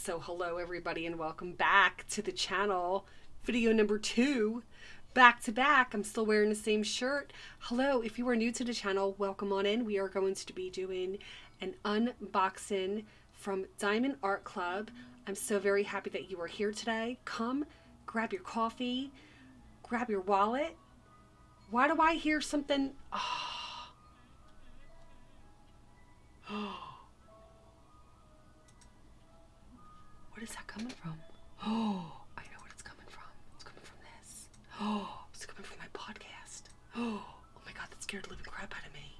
So hello everybody and welcome back to the channel. Video number 2. Back to back. I'm still wearing the same shirt. Hello, if you are new to the channel, welcome on in. We are going to be doing an unboxing from Diamond Art Club. I'm so very happy that you are here today. Come, grab your coffee, grab your wallet. Why do I hear something? What is that coming from? Oh, I know what it's coming from. It's coming from this. Oh, it's coming from my podcast. Oh my God, that scared the living crap out of me.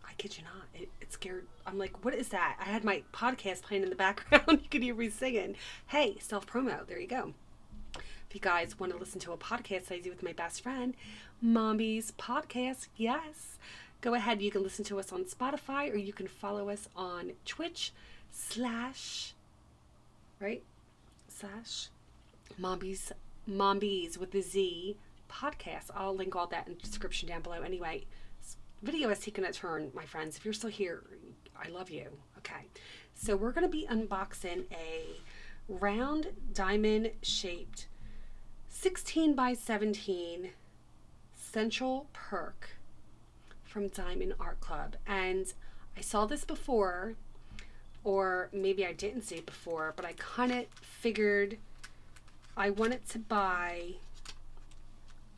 I kid you not. It scared. I'm like, what is that? I had my podcast playing in the background. You could hear me singing. Hey, self-promo. There you go. If you guys want to listen to a podcast I do with my best friend, Mommy's Podcast, yes. Go ahead. You can listen to us on Spotify or you can follow us on Twitch / right? Mombies with the Z podcast. I'll link all that in the description down below. Anyway, video has taken a turn, my friends. If you're still here, I love you. Okay, so we're going to be unboxing a round diamond shaped 16 by 17 Central Perk from Diamond Art Club. And I saw this before, or maybe I didn't see it before, but I kind of figured I wanted to buy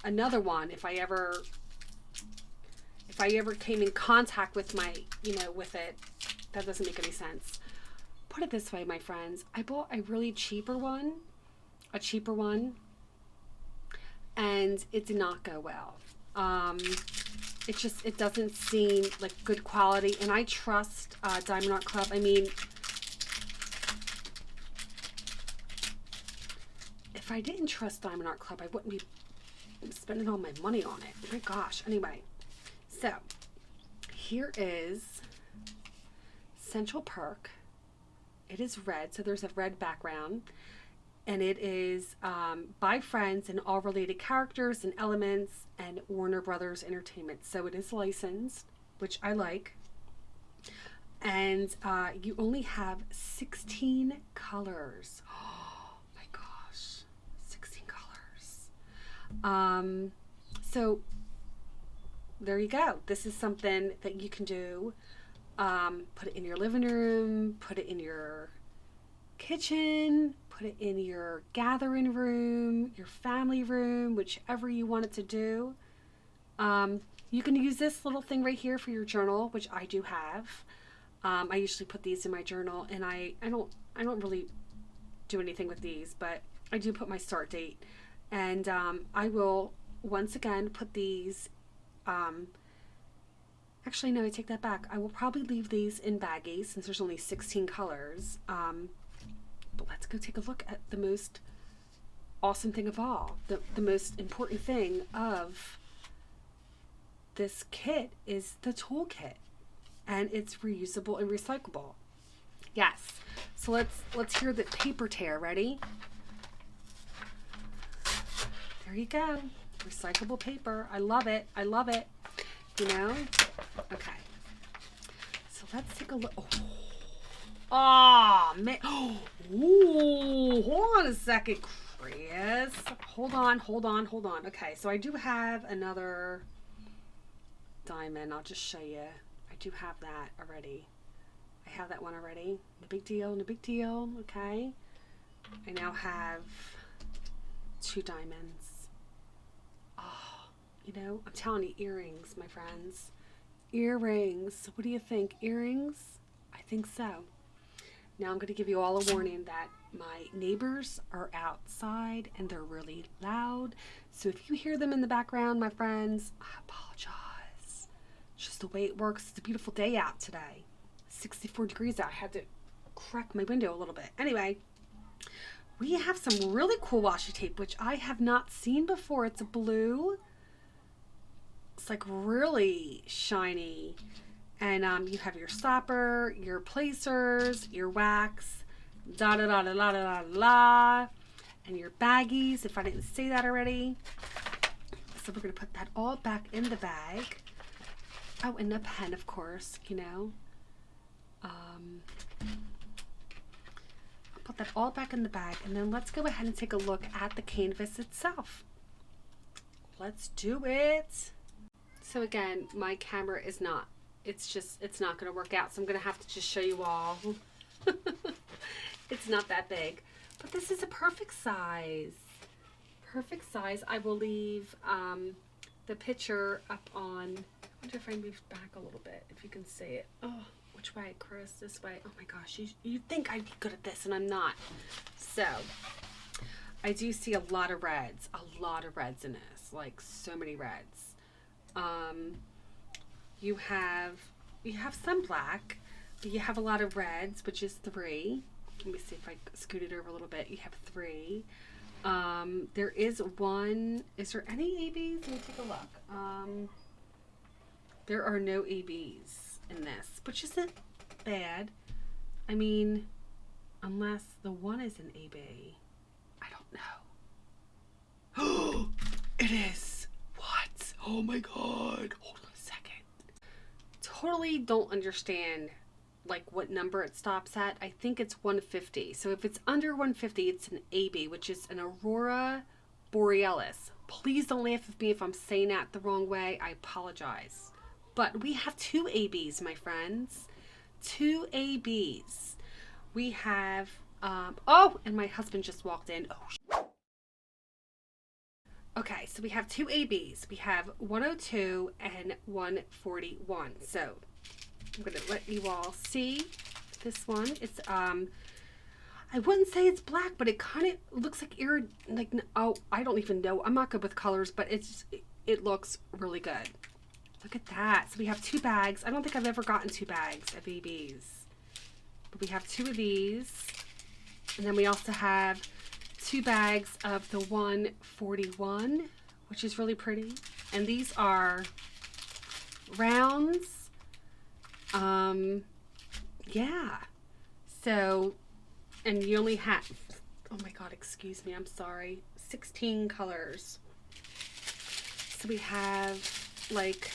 another one if I ever came in contact with with it. That doesn't make any sense. Put it this way, my friends. I bought a really cheaper one, and it did not go well. It doesn't seem like good quality, and I trust Diamond Art Club. I mean, if I didn't trust Diamond Art Club, I wouldn't be spending all my money on it. My gosh. Anyway, so here is Central Perk. It is red, so there's a red background, and it is by friends and all related characters and elements and Warner Brothers Entertainment. So it is licensed, which I like. And you only have 16 colors. Oh my gosh, 16 colors. So there you go. This is something that you can do. Put it in your living room, put it in your kitchen, put it in your gathering room, your family room, whichever you want it to do. You can use this little thing right here for your journal, which I do have. I usually put these in my journal, and I don't really do anything with these, but I do put my start date. And I will once again put these, actually no, I take that back. I will probably leave these in baggies since there's only 16 colors. But let's go take a look at the most awesome thing of all. The most important thing of this kit is the toolkit, and it's reusable and recyclable. Yes. So let's hear the paper tear. Ready? There you go. Recyclable paper. I love it. I love it. You know? Okay. So let's take a look. Oh, man. Ooh, hold on a second, Chris. Hold on. Okay, so I do have another diamond. I'll just show you. I do have that already. I have that one already. No big deal. Okay. I now have 2 diamonds. Oh, I'm telling you, earrings, my friends. Earrings. What do you think? Earrings? I think so. Now I'm going to give you all a warning that my neighbors are outside and they're really loud. So if you hear them in the background, my friends, I apologize. It's just the way it works. It's a beautiful day out today. 64 degrees out. I had to crack my window a little bit. Anyway, we have some really cool washi tape, which I have not seen before. It's a blue. It's like really shiny. And you have your stopper, your placers, your wax, and your baggies, if I didn't say that already. So we're going to put that all back in the bag. Oh, and the pen, of course, I'm put that all back in the bag, and then let's go ahead and take a look at the canvas itself. Let's do it. So again, my camera is not, it's not going to work out, so I'm going to have to just show you all. It's not that big, but this is a perfect size. Perfect size. I will leave the picture up on, I wonder if I move back a little bit, if you can see it. Oh, which way, Chris? This way. Oh my gosh, you'd think I'd be good at this, and I'm not. So, I do see a lot of reds in this, like so many reds. You have some black, but you have a lot of reds, which is 3. Let me see if I scoot it over a little bit. You have 3. There is one. Is there any ABs? Let me take a look. There are no ABs in this, which isn't bad. I mean, unless the one is an AB. I don't know. It is. What? Oh my god. Hold on a second. Totally don't understand like what number it stops at. I think it's 150. So if it's under 150, it's an AB, which is an aurora borealis. Please don't laugh at me if I'm saying that the wrong way. I apologize. But we have 2 ABs, my friends. 2 ABs. We have, oh, and my husband just walked in. Oh, okay, so we have 2 ABs. We have 102 and 141. So I'm going to let you all see this one. It's, I wouldn't say it's black, but it kind of looks like oh, I don't even know. I'm not good with colors, but it looks really good. Look at that. So we have 2 bags. I don't think I've ever gotten 2 bags of ABs. But we have 2 of these. And then we also have 2 bags of the 141, which is really pretty. And these are rounds. Yeah. So, and you only have, oh my god, excuse me, I'm sorry, 16 colors. So we have like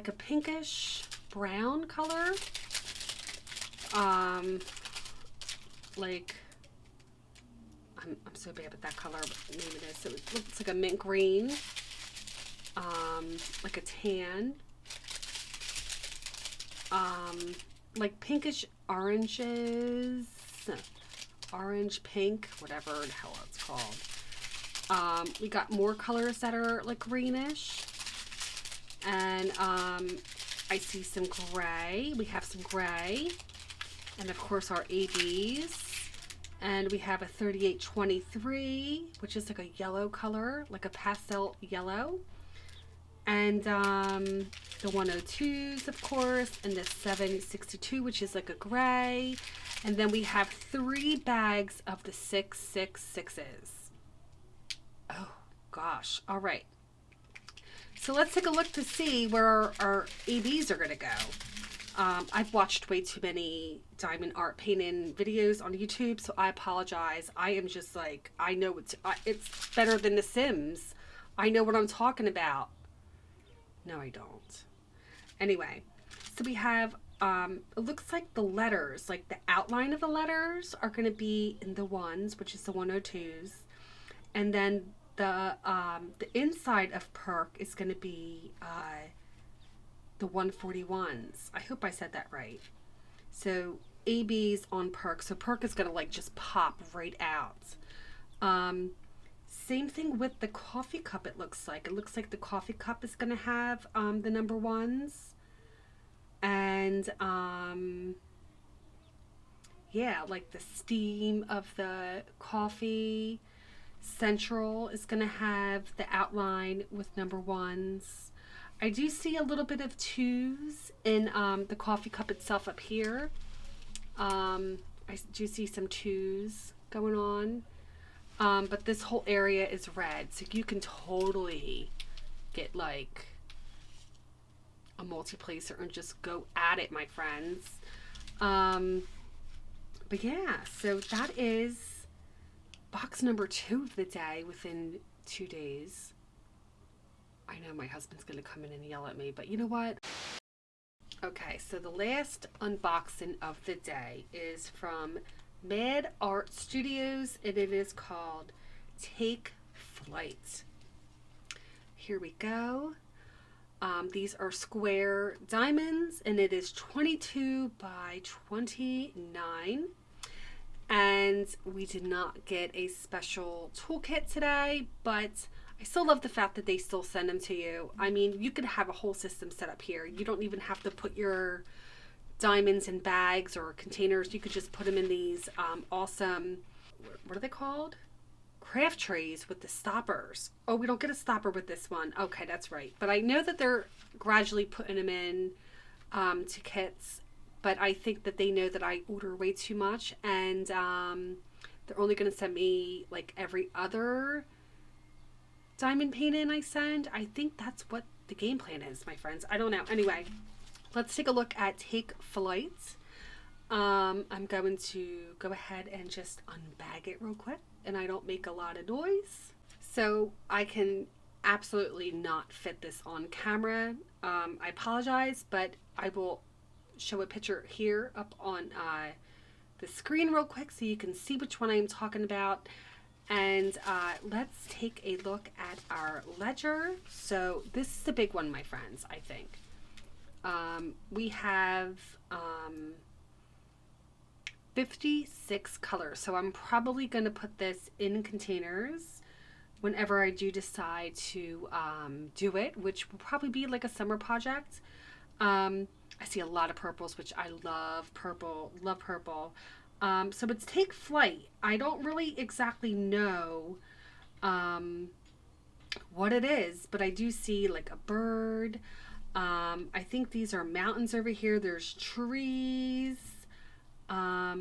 a pinkish brown color, like I'm so bad with that color, but name it is. So it looks like a mint green, like a tan, like pinkish oranges, orange pink, whatever the hell it's called. We got more colors that are like greenish, and I see some gray. We have some gray, and of course our ABs. And we have a 3823, which is like a yellow color, like a pastel yellow. And the 102s, of course, and the 762, which is like a gray. And then we have 3 bags of the 666s. Oh, gosh. All right. So let's take a look to see where our ABs are going to go. I've watched way too many diamond art painting videos on YouTube, so I apologize. I am just like, I know it's better than The Sims. I know what I'm talking about. No, I don't. Anyway, so we have, it looks like the letters, like the outline of the letters are going to be in the 1s, which is the 102s. And then the inside of Perk is going to be the 141s. I hope I said that right. So ABs on Perk. So Perk is going to like just pop right out. Same thing with the coffee cup, it looks like. It looks like the coffee cup is going to have the number 1s. And yeah, like the steam of the coffee. Central is going to have the outline with number 1s. I do see a little bit of 2s in the coffee cup itself up here. I do see some 2s going on. But this whole area is red, so you can totally get like a multi-placer and just go at it, my friends. But yeah, so that is box number 2 of the day within 2 days. I know my husband's gonna come in and yell at me, but you know what? Okay, so the last unboxing of the day is from Mad Art Studios, and it is called Take Flight. Here we go. These are square diamonds, and it is 22 by 29. And we did not get a special toolkit today, but I still love the fact that they still send them to you. I mean, you could have a whole system set up here. You don't even have to put your diamonds in bags or containers. You could just put them in these awesome, what are they called? Craft trays with the stoppers. Oh, we don't get a stopper with this one. Okay, that's right. But I know that they're gradually putting them in to kits. But I think that they know that I order way too much, and they're only going to send me like every other diamond painting I send. I think that's what the game plan is, my friends. I don't know. Anyway, let's take a look at Take Flight. I'm going to go ahead and just unbag it real quick, and I don't make a lot of noise. So I can absolutely not fit this on camera. I apologize, but I will show a picture here up on the screen real quick so you can see which one I'm talking about. And let's take a look at our ledger. So this is the big one, my friends, I think. We have 56 colors. So I'm probably going to put this in containers whenever I do decide to do it, which will probably be like a summer project. I see a lot of purples, which I love. Purple, love purple. So it's Take Flight. I don't really exactly know what it is, but I do see like a bird. I think these are mountains over here. There's trees. I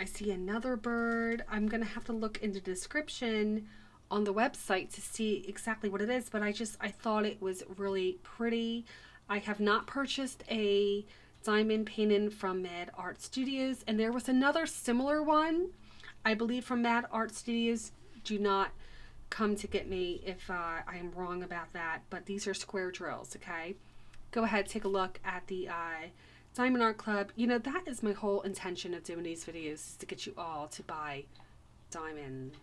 see another bird. I'm going to have to look in the description on the website to see exactly what it is, but I thought it was really pretty. I have not purchased a diamond painting from Mad Art Studios, and there was another similar one, I believe, from Mad Art Studios. Do not come to get me if I am wrong about that, but these are square drills, okay? Go ahead, take a look at the Diamond Art Club. You know, that is my whole intention of doing these videos, is to get you all to buy diamond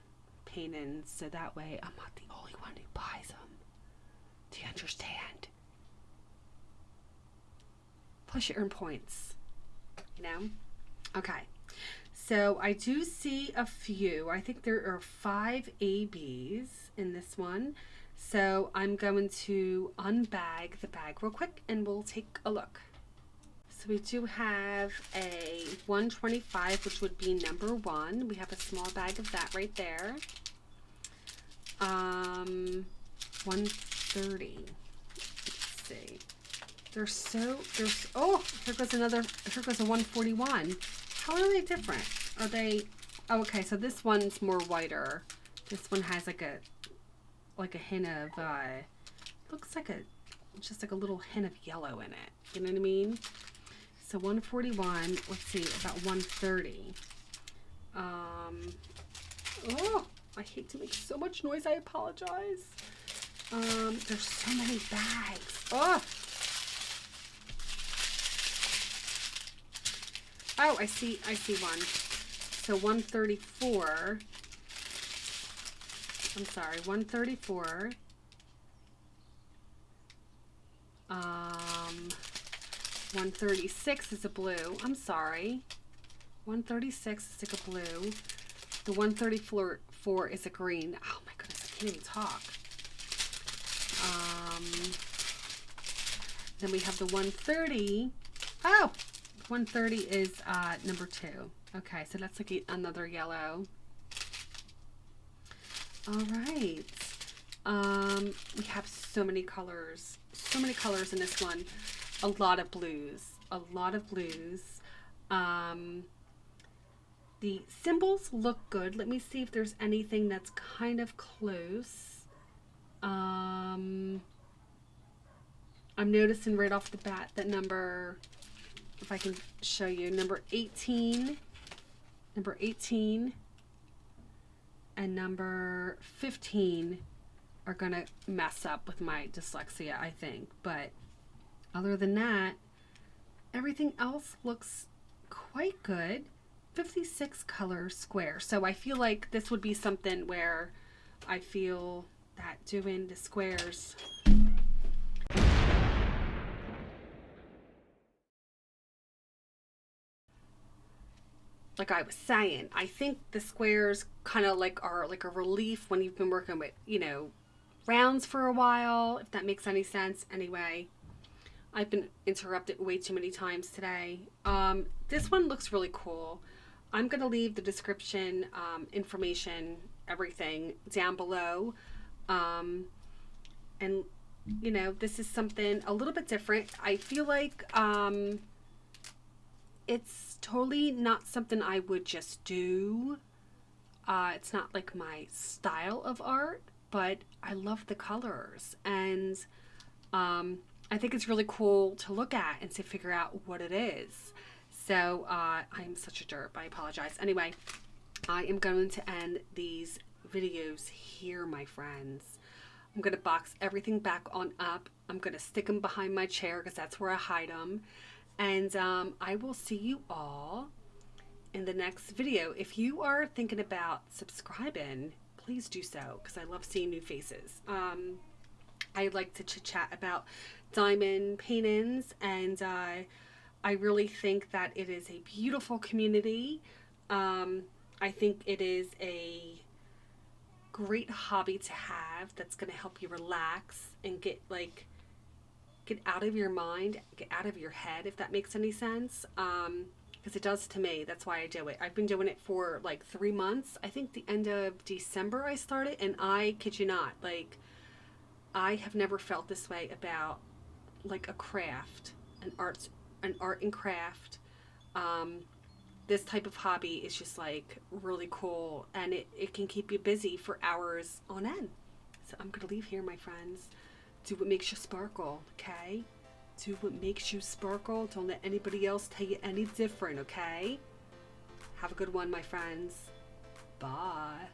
paintings, so that way I'm not the only one who buys them. Do you understand? Plus you earn points, you know? Okay, so I do see a few. I think there are 5 ABs in this one. So I'm going to unbag the bag real quick and we'll take a look. So we do have a 125, which would be number 1. We have a small bag of that right there. 130. Let's see. Oh, here goes a 141. How are they different? Are they, oh, okay, so this one's more whiter. This one has like a hint of, looks like just like a little hint of yellow in it. You know what I mean? So 141, let's see, about 130. Oh, I hate to make so much noise, I apologize. There's so many bags. Oh, I see one. So 134. I'm sorry, 134. 136 is a blue. I'm sorry. 136 is like a blue. The 134 is a green. Oh my goodness, I can't even talk. Then we have the 130. Oh, 130 is number 2. Okay, so that's like another yellow. All right. We have so many colors. So many colors in this one. A lot of blues. A lot of blues. The symbols look good. Let me see if there's anything that's kind of close. I'm noticing right off the bat that number, if I can show you, number 18 and number 15 are gonna mess up with my dyslexia, I think, but Other than that, everything else looks quite good. 56 color square. So I feel like this would be something where I feel that doing the squares, like I was saying, I think the squares kind of like are like a relief when you've been working with, you know, rounds for a while, if that makes any sense. Anyway, I've been interrupted way too many times today. This one looks really cool. I'm going to leave the description, information, everything down below. And, you know, this is something a little bit different. I feel like it's totally not something I would just do. It's not like my style of art, but I love the colors. And I think it's really cool to look at and to figure out what it is. So I'm such a derp. I apologize. Anyway, I am going to end these videos here, my friends. I'm going to box everything back on up. I'm going to stick them behind my chair because that's where I hide them. And I will see you all in the next video. If you are thinking about subscribing, please do so because I love seeing new faces. I like to chit chat about diamond paintings, and I really think that it is a beautiful community. I think it is a great hobby to have that's going to help you relax and get out of your mind, get out of your head, if that makes any sense. Because it does to me. That's why I do it. I've been doing it for like 3 months. I think the end of December I started, and I kid you not, like I have never felt this way about like a craft, an art and craft. This type of hobby is just like really cool, and it can keep you busy for hours on end. So I'm gonna leave here, my friends. Do what makes you sparkle, okay? Do what makes you sparkle. Don't let anybody else tell you any different, okay? Have a good one, my friends. Bye.